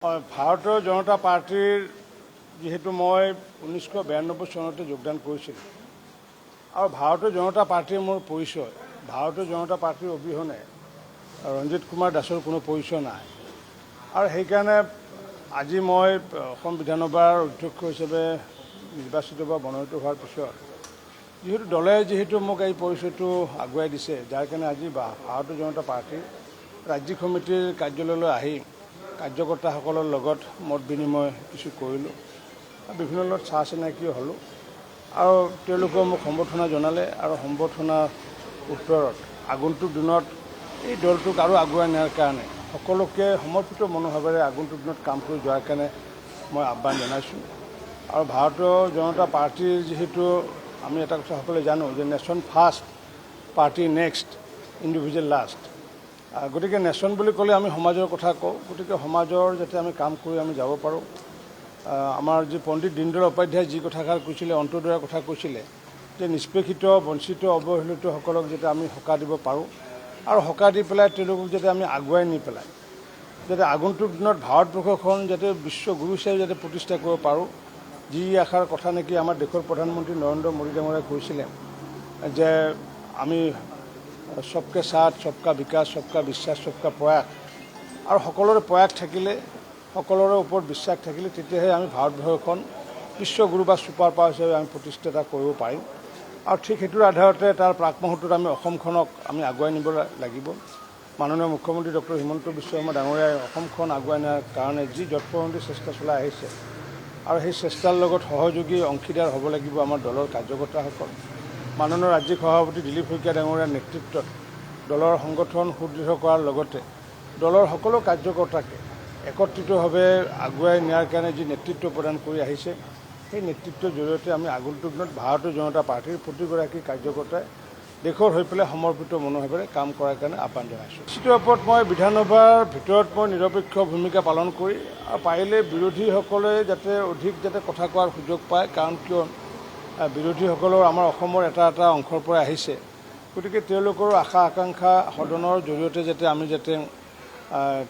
ভাৰতীয় জনতা পাৰ্টিৰ যেহেতু মই 1992 চনতে যোগদান কৰিছিলোঁ আৰু ভাৰতীয় জনতা পাৰ্টিৰ মোৰ পৰিচয় ভাৰতীয় জনতা পাৰ্টিৰ অবিহনে ৰঞ্জিত কুমাৰ দাসৰ কোনো পৰিচয় নাই আৰু সেইকাৰণে আজি মই অসম বিধানসভাৰ অধ্যক্ষ হিচাপে নিৰ্বাচিত বা মনোনীত হোৱাৰ পিছত যেহেতু দলে যেহেতু মোক এই পৰিচয়টো আগুৱাই দিছে যাৰ কাৰণে আজি ভাৰতীয় জনতা পাৰ্টিৰ ৰাজ্যিক সমিতিৰ কাৰ্যালয়লৈ আহি কাৰ্যকৰ্তাসকলৰ লগত মত বিনিময় কিছু কৰিলোঁ বিভিন্ন লগত চাহ চিনাকিও হ'লোঁ আৰু তেওঁলোকে মোক সম্বৰ্ধনা জনালে আৰু সম্বৰ্ধনাৰ উত্তৰত আগন্তুক দিনত এই দলটোক আৰু আগুৱাই নিয়াৰ কাৰণে সকলোকে সমৰ্পিত মনোভাৱেৰে আগন্তুক দিনত কাম কৰি যোৱাৰ কাৰণে মই আহ্বান জনাইছোঁ আৰু ভাৰতীয় জনতা পাৰ্টিৰ যিহেতু আমি এটা কথা সকলোৱে জানো যে nation first party next individual last গতিকে নেশ্যন বুলি ক'লে আমি সমাজৰ কথা কওঁ গতিকে সমাজৰ যাতে আমি কাম কৰি আমি যাব পাৰোঁ আমাৰ যি পণ্ডিত দীনদয়াল উপাধ্যায় যি কথাষাৰ কৈছিলে অন্তোদয়ৰ কথা কৈছিলে যে নিষ্পেষিত বঞ্চিত অৱহেলিতসকলক যাতে আমি সকাহ দিব পাৰোঁ আৰু সকাহ দি পেলাই তেওঁলোকক যাতে আমি আগুৱাই নি পেলাই যাতে আগন্তুক দিনত ভাৰতবৰ্ষখন যাতে বিশ্বগুৰু হিচাপে যাতে প্ৰতিষ্ঠা কৰিব পাৰোঁ যি আশাৰ কথা নেকি আমাৰ দেশৰ প্ৰধানমন্ত্ৰী নৰেন্দ্ৰ মোদী ডাঙৰীয়াই কৈছিলে যে আমি সবকে সাথ সবকা বিকাশ সবকা বিশ্বাস সবকা প্ৰয়াস আৰু সকলোৰে প্ৰয়াস থাকিলে সকলোৰে ওপৰত বিশ্বাস থাকিলে তেতিয়াহে আমি ভাৰতবৰ্ষখন বিশ্বগুৰু বা ছুপাৰ পাৱাৰ হিচাপে আমি প্ৰতিষ্ঠা কৰিব পাৰিম আৰু ঠিক সেইটোৰ আধাৰতে তাৰ প্ৰাক মুহূৰ্তত আমি অসমখনক আমি আগুৱাই নিব লাগিব মাননীয় মুখ্যমন্ত্ৰী ডক্টৰ হিমন্ত বিশ্ব শৰ্মা ডাঙৰীয়াই অসমখন আগুৱাই নিয়াৰ কাৰণে যি যৎপৰোনাস্তি চেষ্টা চলাই আহিছে আৰু সেই চেষ্টাৰ লগত সহযোগী অংশীদাৰ হ'ব লাগিব আমাৰ দলৰ কাৰ্যকৰ্তাসকল মাননীয় ৰাজ্যিক সভাপতি দিলীপ শইকীয়া ডাঙৰীয়াৰ নেতৃত্বত দলৰ সংগঠন সুদৃঢ় কৰাৰ লগতে দলৰ সকলো কাৰ্যকৰ্তাকে একত্ৰিতভাৱে আগুৱাই নিয়াৰ কাৰণে যি নেতৃত্ব প্ৰদান কৰি আহিছে সেই নেতৃত্বৰ জৰিয়তে আমি আগন্তুক দিনত ভাৰতীয় জনতা পাৰ্টিৰ প্ৰতিগৰাকী কাৰ্যকৰ্তাই দেশৰ হৈ পেলাই সমৰ্পিত মনোভাৱেৰে কাম কৰাৰ কাৰণে আহ্বান জনাইছোঁ নিশ্চিত ওপৰত মই বিধানসভাৰ ভিতৰত মই নিৰপেক্ষ ভূমিকা পালন কৰি আৰু পাৰিলে বিৰোধীসকলে যাতে অধিক যাতে কথা কোৱাৰ সুযোগ পায় কাৰণ কিয় বিৰোধীসকলৰ আমাৰ অসমৰ এটা এটা অংশৰ পৰা আহিছে গতিকে তেওঁলোকৰ আশা আকাংক্ষা সদনৰ জৰিয়তে যাতে আমি যাতে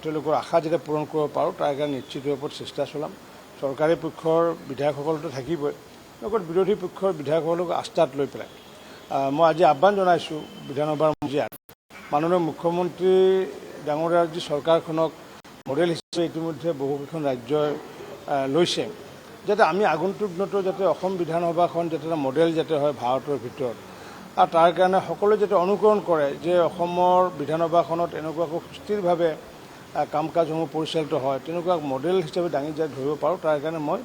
তেওঁলোকৰ আশা যাতে পূৰণ কৰিব পাৰোঁ তাৰ কাৰণে নিশ্চিত ওপৰত চেষ্টা চলাম চৰকাৰী পক্ষৰ বিধায়কসকলতো থাকিবই লগত বিৰোধী পক্ষৰ বিধায়কসকলক আস্থাত লৈ পেলাই মই আজি আহ্বান জনাইছোঁ বিধানসভাৰ মজিয়াত মাননীয় মুখ্যমন্ত্ৰী ডাঙৰীয়াৰ যি চৰকাৰখনক মডেল হিচাপে ইতিমধ্যে বহুকেইখন ৰাজ্যই লৈছে যাতে আমি আগন্তুক দিনতো যাতে অসম বিধানসভাখন যাতে এটা মডেল যাতে হয় ভাৰতৰ ভিতৰত আৰু তাৰ কাৰণে সকলোৱে যাতে অনুকৰণ কৰে যে অসমৰ বিধানসভাখনত এনেকুৱাকৈ সুস্থিৰভাৱে কাম কাজসমূহ পৰিচালিত হয় তেনেকুৱা মডেল হিচাপে দাঙি যাই ধৰিব পাৰোঁ তাৰ কাৰণে মই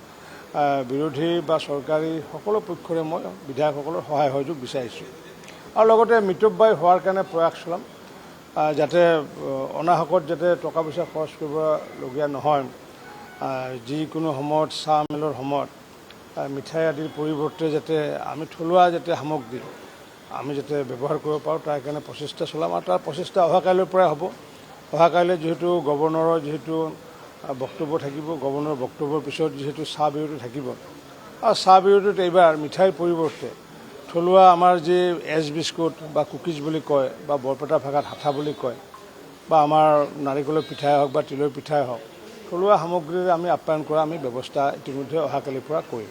বিৰোধী বা চৰকাৰী সকলো পক্ষৰে মই বিধায়কসকলৰ সহায় সহযোগ বিচাৰিছোঁ আৰু লগতে মিতব্যয়ী হোৱাৰ কাৰণে প্ৰয়াস চলাম যাতে অনাহকত যাতে টকা পইচা খৰচ কৰিবলগীয়া নহয় যিকোনো সময়ত চাহ মেলৰ সময়ত মিঠাই আদিৰ পৰিৱৰ্তে যাতে আমি থলুৱা যাতে সামগ্ৰী আমি যাতে ব্যৱহাৰ কৰিব পাৰোঁ তাৰ কাৰণে প্ৰচেষ্টা চলাম আৰু তাৰ প্ৰচেষ্টা অহাকাইলৈৰ পৰাই হ'ব অহাকাইলৈ যিহেতু গৱৰ্ণৰৰ যিহেতু বক্তব্য থাকিব গৱৰ্ণৰৰ বক্তব্যৰ পিছত যিহেতু চাহ বিৰতি থাকিব আৰু চাহ বিৰতিত এইবাৰ মিঠাইৰ পৰিৱৰ্তে থলুৱা আমাৰ যি এজ বিস্কুট বা কুকিজ বুলি কয় বা বৰপেটা ভাষাত হাঠা বুলি কয় বা আমাৰ নাৰিকলৰ পিঠাই হওক বা তিলৰ পিঠাই হওক থলুৱা সামগ্ৰীৰে আমি আপ্যায়ন কৰা আমি ব্যৱস্থা ইতিমধ্যে অহাকালিৰ পৰা কৰিম